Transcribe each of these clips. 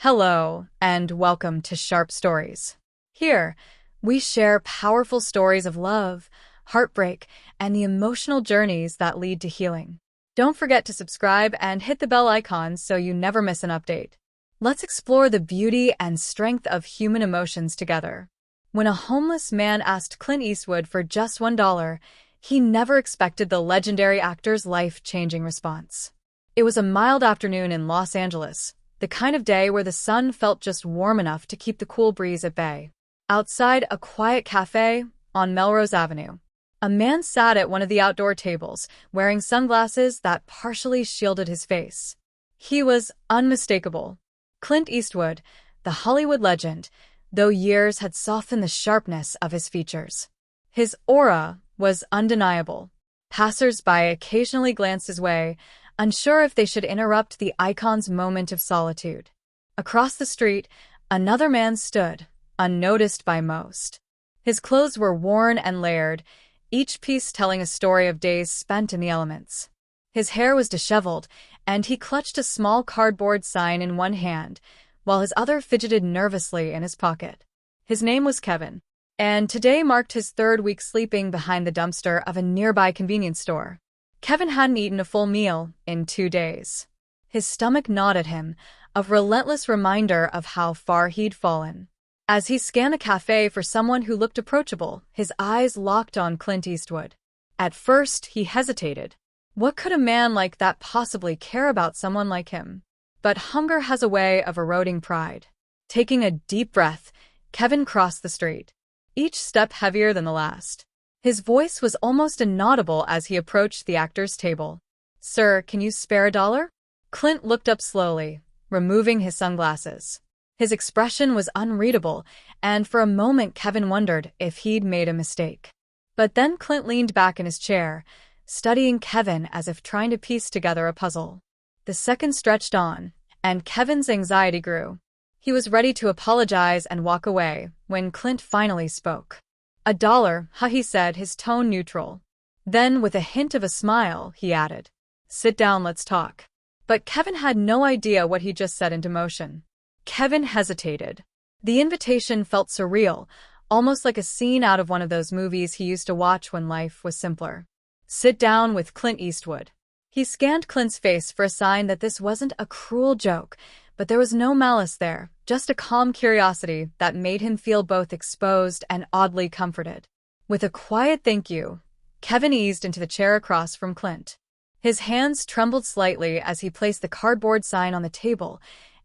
Hello, and welcome to Sharp Stories. Here, we share powerful stories of love, heartbreak, and the emotional journeys that lead to healing. Don't forget to subscribe and hit the bell icon so you never miss an update. Let's explore the beauty and strength of human emotions together. When a homeless man asked Clint Eastwood for just $1, he never expected the legendary actor's life-changing response. It was a mild afternoon in Los Angeles, the kind of day where the sun felt just warm enough to keep the cool breeze at bay. Outside a quiet cafe on Melrose Avenue, a man sat at one of the outdoor tables, wearing sunglasses that partially shielded his face. He was unmistakable. Clint Eastwood, the Hollywood legend, though years had softened the sharpness of his features. His aura was undeniable. Passers-by occasionally glanced his way, unsure if they should interrupt the icon's moment of solitude. Across the street, another man stood, unnoticed by most. His clothes were worn and layered, each piece telling a story of days spent in the elements. His hair was disheveled, and he clutched a small cardboard sign in one hand, while his other fidgeted nervously in his pocket. His name was Kevin, and today marked his third week sleeping behind the dumpster of a nearby convenience store. Kevin hadn't eaten a full meal in 2 days. His stomach gnawed at him, a relentless reminder of how far he'd fallen. As he scanned the cafe for someone who looked approachable, his eyes locked on Clint Eastwood. At first, he hesitated. What could a man like that possibly care about someone like him? But hunger has a way of eroding pride. Taking a deep breath, Kevin crossed the street, each step heavier than the last. His voice was almost inaudible as he approached the actor's table. "Sir, can you spare $1?" Clint looked up slowly, removing his sunglasses. His expression was unreadable, and for a moment Kevin wondered if he'd made a mistake. But then Clint leaned back in his chair, studying Kevin as if trying to piece together a puzzle. The seconds stretched on, and Kevin's anxiety grew. He was ready to apologize and walk away when Clint finally spoke. $1, huh, he said, his tone neutral. Then, with a hint of a smile, he added, "Sit down, let's talk." But Kevin had no idea what he just set into motion. Kevin hesitated. The invitation felt surreal, almost like a scene out of one of those movies he used to watch when life was simpler. "Sit down with Clint Eastwood." He scanned Clint's face for a sign that this wasn't a cruel joke, but there was no malice there, just a calm curiosity that made him feel both exposed and oddly comforted. With a quiet thank you, Kevin eased into the chair across from Clint. His hands trembled slightly as he placed the cardboard sign on the table,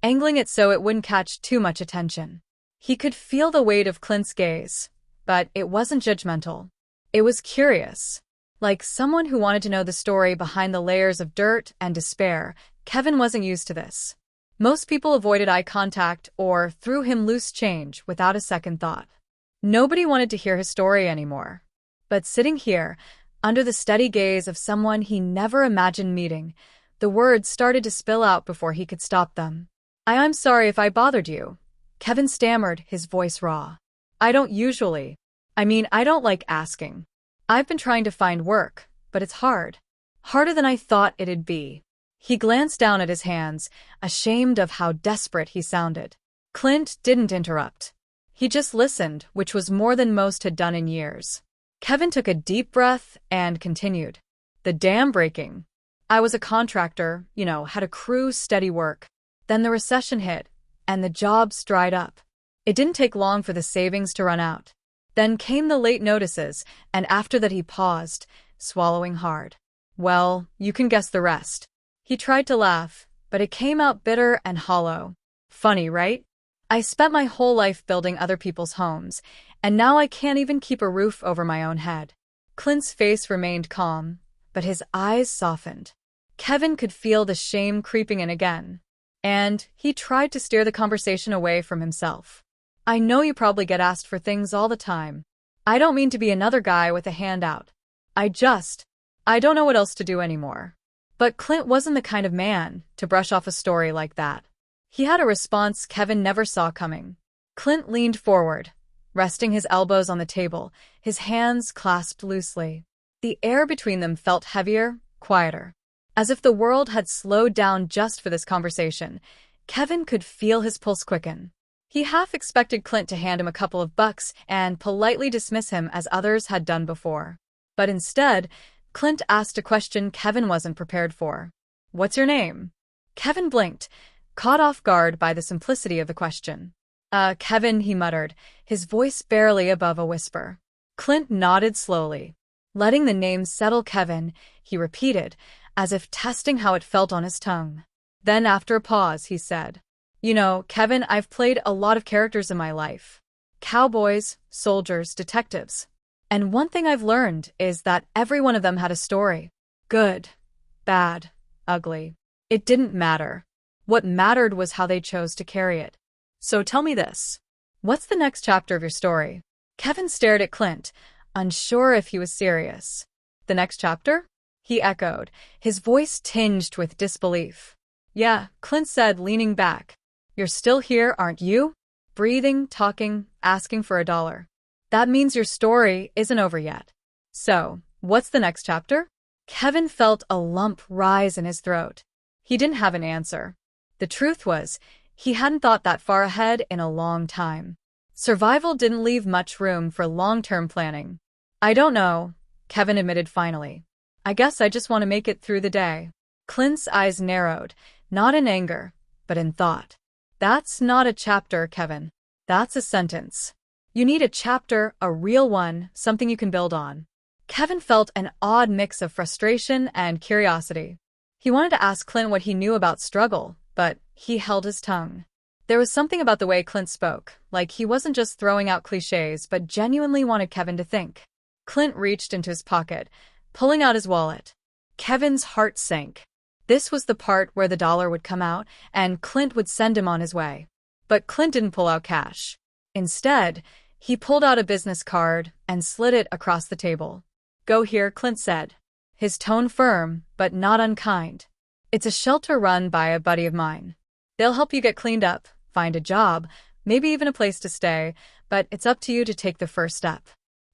angling it so it wouldn't catch too much attention. He could feel the weight of Clint's gaze, but it wasn't judgmental. It was curious. Like someone who wanted to know the story behind the layers of dirt and despair. Kevin wasn't used to this. Most people avoided eye contact or threw him loose change without a second thought. Nobody wanted to hear his story anymore. But sitting here, under the steady gaze of someone he never imagined meeting, the words started to spill out before he could stop them. I'm sorry if I bothered you," Kevin stammered, his voice raw. I don't like asking. I've been trying to find work, but it's hard. Harder than I thought it'd be." He glanced down at his hands, ashamed of how desperate he sounded. Clint didn't interrupt. He just listened, which was more than most had done in years. Kevin took a deep breath and continued. "The dam breaking. I was a contractor, had a crew, steady work. Then the recession hit, and the jobs dried up. It didn't take long for the savings to run out. Then came the late notices, and after that he paused, swallowing hard. Well, you can guess the rest." He tried to laugh, but it came out bitter and hollow. "Funny, right? I spent my whole life building other people's homes, and now I can't even keep a roof over my own head." Clint's face remained calm, but his eyes softened. Kevin could feel the shame creeping in again, and he tried to steer the conversation away from himself. "I know you probably get asked for things all the time. I don't mean to be another guy with a handout. I don't know what else to do anymore." But Clint wasn't the kind of man to brush off a story like that. He had a response Kevin never saw coming. Clint leaned forward, resting his elbows on the table, his hands clasped loosely. The air between them felt heavier, quieter. As if the world had slowed down just for this conversation, Kevin could feel his pulse quicken. He half expected Clint to hand him a couple of bucks and politely dismiss him as others had done before. But instead, Clint asked a question Kevin wasn't prepared for. "What's your name?" Kevin blinked, caught off guard by the simplicity of the question. Kevin," he muttered, his voice barely above a whisper. Clint nodded slowly. Letting the name settle Kevin, he repeated, as if testing how it felt on his tongue. Then after a pause, he said, "You know, Kevin, I've played a lot of characters in my life. Cowboys, soldiers, detectives. And one thing I've learned is that every one of them had a story. Good, bad, ugly. It didn't matter. What mattered was how they chose to carry it. So tell me this. What's the next chapter of your story?" Kevin stared at Clint, unsure if he was serious. "The next chapter?" he echoed, his voice tinged with disbelief. "Yeah," Clint said, leaning back. "You're still here, aren't you? Breathing, talking, asking for $1. That means your story isn't over yet. So, what's the next chapter?" Kevin felt a lump rise in his throat. He didn't have an answer. The truth was, he hadn't thought that far ahead in a long time. Survival didn't leave much room for long-term planning. "I don't know," Kevin admitted finally. "I guess I just want to make it through the day." Clint's eyes narrowed, not in anger, but in thought. "That's not a chapter, Kevin. That's a sentence. You need a chapter, a real one, something you can build on." Kevin felt an odd mix of frustration and curiosity. He wanted to ask Clint what he knew about struggle, but he held his tongue. There was something about the way Clint spoke, like he wasn't just throwing out cliches but genuinely wanted Kevin to think. Clint reached into his pocket, pulling out his wallet. Kevin's heart sank. This was the part where the $1 would come out, and Clint would send him on his way. But Clint didn't pull out cash. Instead, he pulled out a business card and slid it across the table. "Go here," Clint said, his tone firm but not unkind. "It's a shelter run by a buddy of mine. They'll help you get cleaned up, find a job, maybe even a place to stay, but it's up to you to take the first step."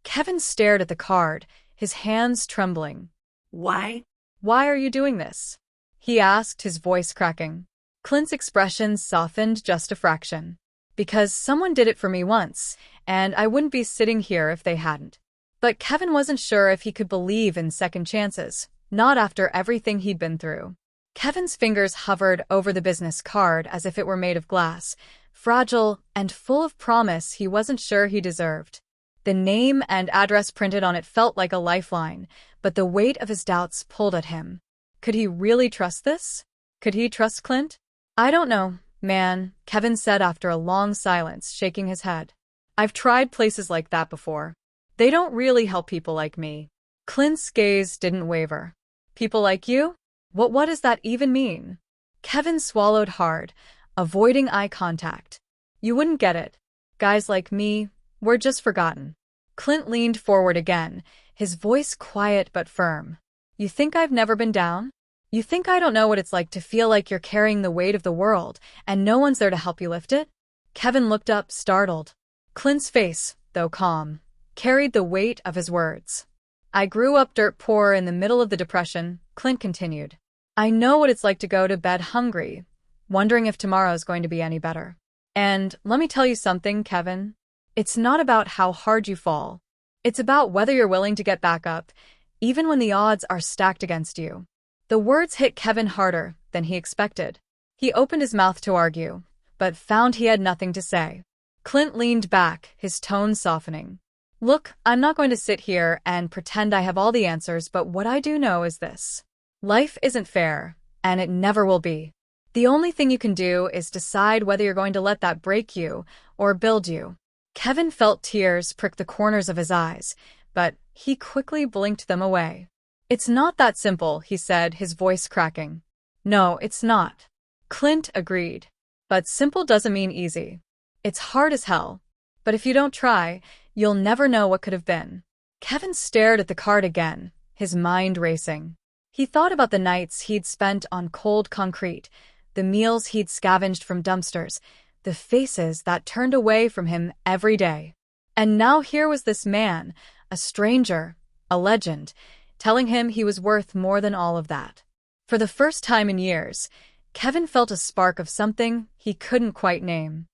Kevin stared at the card, his hands trembling. "Why?" "Why are you doing this?" he asked, his voice cracking. Clint's expression softened just a fraction. "Because someone did it for me once, and I wouldn't be sitting here if they hadn't." But Kevin wasn't sure if he could believe in second chances, not after everything he'd been through. Kevin's fingers hovered over the business card as if it were made of glass, fragile and full of promise he wasn't sure he deserved. The name and address printed on it felt like a lifeline, but the weight of his doubts pulled at him. Could he really trust this? Could he trust Clint? "I don't know, man," Kevin said after a long silence, shaking his head. "I've tried places like that before. They don't really help people like me." Clint's gaze didn't waver. "People like you? What does that even mean?" Kevin swallowed hard, avoiding eye contact. "You wouldn't get it. Guys like me, we're just forgotten." Clint leaned forward again, his voice quiet but firm. "You think I've never been down? You think I don't know what it's like to feel like you're carrying the weight of the world and no one's there to help you lift it?" Kevin looked up, startled. Clint's face, though calm, carried the weight of his words. "I grew up dirt poor in the middle of the Depression," Clint continued. "I know what it's like to go to bed hungry, wondering if tomorrow's going to be any better. And let me tell you something, Kevin. It's not about how hard you fall. It's about whether you're willing to get back up, even when the odds are stacked against you." The words hit Kevin harder than he expected. He opened his mouth to argue, but found he had nothing to say. Clint leaned back, his tone softening. "Look, I'm not going to sit here and pretend I have all the answers, but what I do know is this. Life isn't fair, and it never will be. The only thing you can do is decide whether you're going to let that break you or build you." Kevin felt tears prick the corners of his eyes, but he quickly blinked them away. "It's not that simple," he said, his voice cracking. "No, it's not." Clint agreed. "But simple doesn't mean easy. It's hard as hell. But if you don't try, you'll never know what could have been." Kevin stared at the card again, his mind racing. He thought about the nights he'd spent on cold concrete, the meals he'd scavenged from dumpsters, the faces that turned away from him every day. And now here was this man, a stranger, a legend, telling him he was worth more than all of that. For the first time in years, Kevin felt a spark of something he couldn't quite name.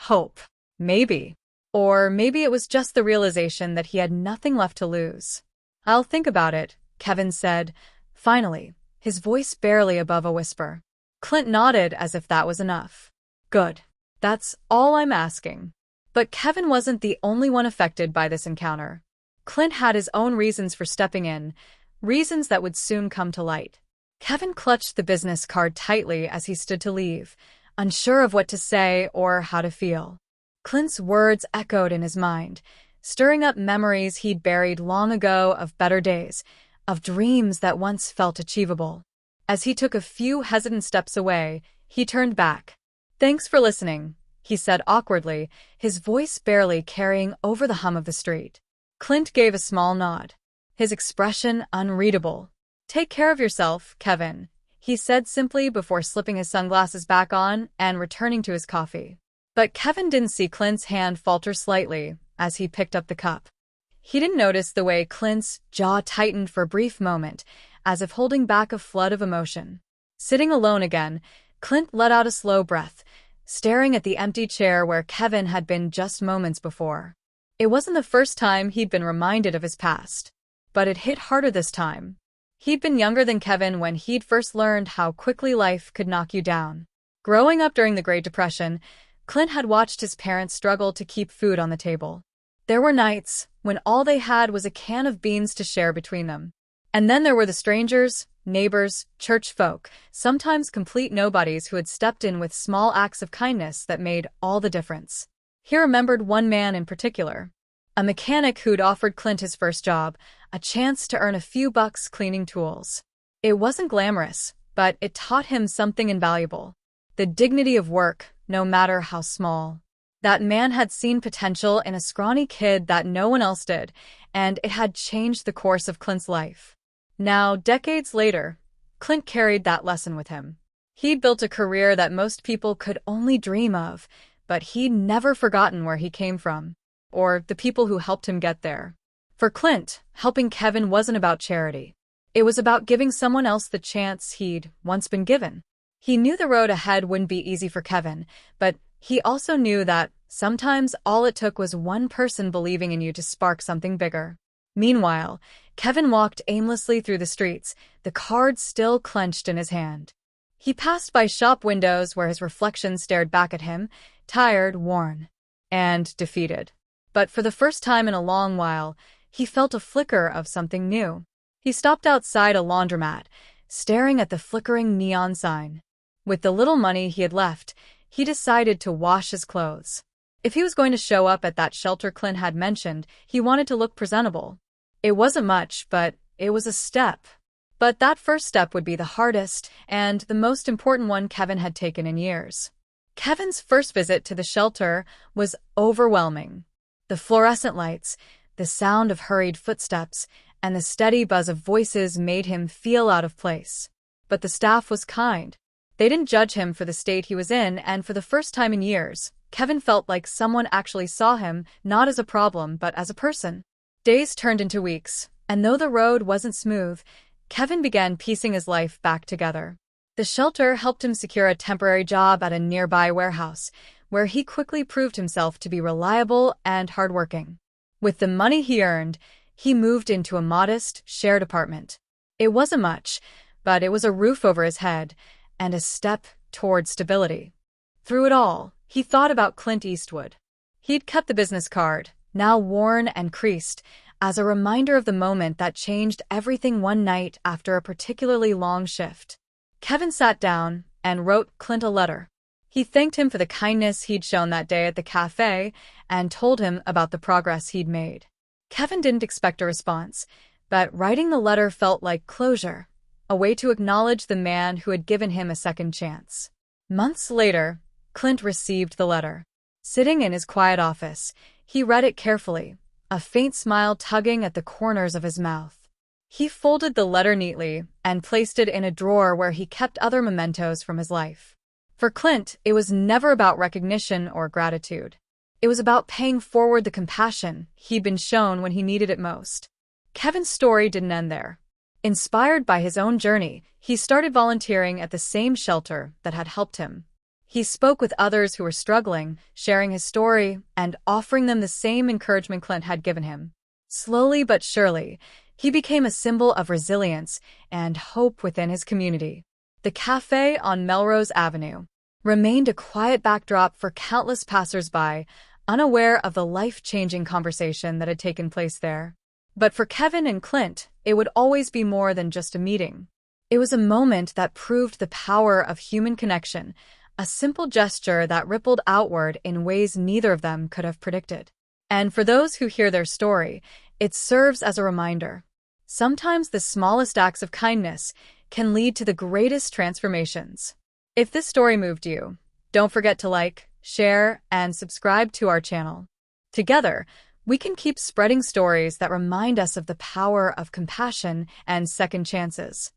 Hope. Maybe. Or maybe it was just the realization that he had nothing left to lose. "I'll think about it," Kevin said, finally, his voice barely above a whisper. Clint nodded as if that was enough. "Good. That's all I'm asking." But Kevin wasn't the only one affected by this encounter. Clint had his own reasons for stepping in, reasons that would soon come to light. Kevin clutched the business card tightly as he stood to leave, unsure of what to say or how to feel. Clint's words echoed in his mind, stirring up memories he'd buried long ago of better days, of dreams that once felt achievable. As he took a few hesitant steps away, he turned back. "Thanks for listening," he said awkwardly, his voice barely carrying over the hum of the street. Clint gave a small nod, his expression unreadable. "Take care of yourself, Kevin," he said simply before slipping his sunglasses back on and returning to his coffee. But Kevin didn't see Clint's hand falter slightly as he picked up the cup. He didn't notice the way Clint's jaw tightened for a brief moment, as if holding back a flood of emotion. Sitting alone again, Clint let out a slow breath, staring at the empty chair where Kevin had been just moments before. It wasn't the first time he'd been reminded of his past, but it hit harder this time. He'd been younger than Kevin when he'd first learned how quickly life could knock you down. Growing up during the Great Depression, Clint had watched his parents struggle to keep food on the table. There were nights when all they had was a can of beans to share between them. And then there were the strangers, neighbors, church folk, sometimes complete nobodies who had stepped in with small acts of kindness that made all the difference. He remembered one man in particular, a mechanic who'd offered Clint his first job, a chance to earn a few bucks cleaning tools. It wasn't glamorous, but it taught him something invaluable: the dignity of work, no matter how small. That man had seen potential in a scrawny kid that no one else did, and it had changed the course of Clint's life. Now, decades later, Clint carried that lesson with him. He'd built a career that most people could only dream of, but he'd never forgotten where he came from, or the people who helped him get there. For Clint, helping Kevin wasn't about charity. It was about giving someone else the chance he'd once been given. He knew the road ahead wouldn't be easy for Kevin, but he also knew that sometimes all it took was one person believing in you to spark something bigger. Meanwhile, Kevin walked aimlessly through the streets, the card still clenched in his hand. He passed by shop windows where his reflection stared back at him, tired, worn, and defeated. But for the first time in a long while, he felt a flicker of something new. He stopped outside a laundromat, staring at the flickering neon sign. With the little money he had left, he decided to wash his clothes. If he was going to show up at that shelter Clint had mentioned, he wanted to look presentable. It wasn't much, but it was a step. But that first step would be the hardest and the most important one Kevin had taken in years. Kevin's first visit to the shelter was overwhelming. The fluorescent lights, the sound of hurried footsteps, and the steady buzz of voices made him feel out of place. But the staff was kind. They didn't judge him for the state he was in, and for the first time in years, Kevin felt like someone actually saw him, not as a problem, but as a person. Days turned into weeks, and though the road wasn't smooth, Kevin began piecing his life back together. The shelter helped him secure a temporary job at a nearby warehouse, where he quickly proved himself to be reliable and hardworking. With the money he earned, he moved into a modest, shared apartment. It wasn't much, but it was a roof over his head and a step toward stability. Through it all, he thought about Clint Eastwood. He'd kept the business card, now worn and creased, as a reminder of the moment that changed everything one night after a particularly long shift. Kevin sat down and wrote Clint a letter. He thanked him for the kindness he'd shown that day at the cafe and told him about the progress he'd made. Kevin didn't expect a response, but writing the letter felt like closure, a way to acknowledge the man who had given him a second chance. Months later, Clint received the letter. Sitting in his quiet office, he read it carefully, a faint smile tugging at the corners of his mouth. He folded the letter neatly and placed it in a drawer where he kept other mementos from his life. For Clint, it was never about recognition or gratitude. It was about paying forward the compassion he'd been shown when he needed it most. Kevin's story didn't end there. Inspired by his own journey, he started volunteering at the same shelter that had helped him. He spoke with others who were struggling, sharing his story and offering them the same encouragement Clint had given him. Slowly but surely, he became a symbol of resilience and hope within his community. The cafe on Melrose Avenue remained a quiet backdrop for countless passers-by, unaware of the life-changing conversation that had taken place there. But for Kevin and Clint, it would always be more than just a meeting. It was a moment that proved the power of human connection, a simple gesture that rippled outward in ways neither of them could have predicted. And for those who hear their story, it serves as a reminder. Sometimes the smallest acts of kindness can lead to the greatest transformations. If this story moved you, don't forget to like, share, and subscribe to our channel. Together, we can keep spreading stories that remind us of the power of compassion and second chances.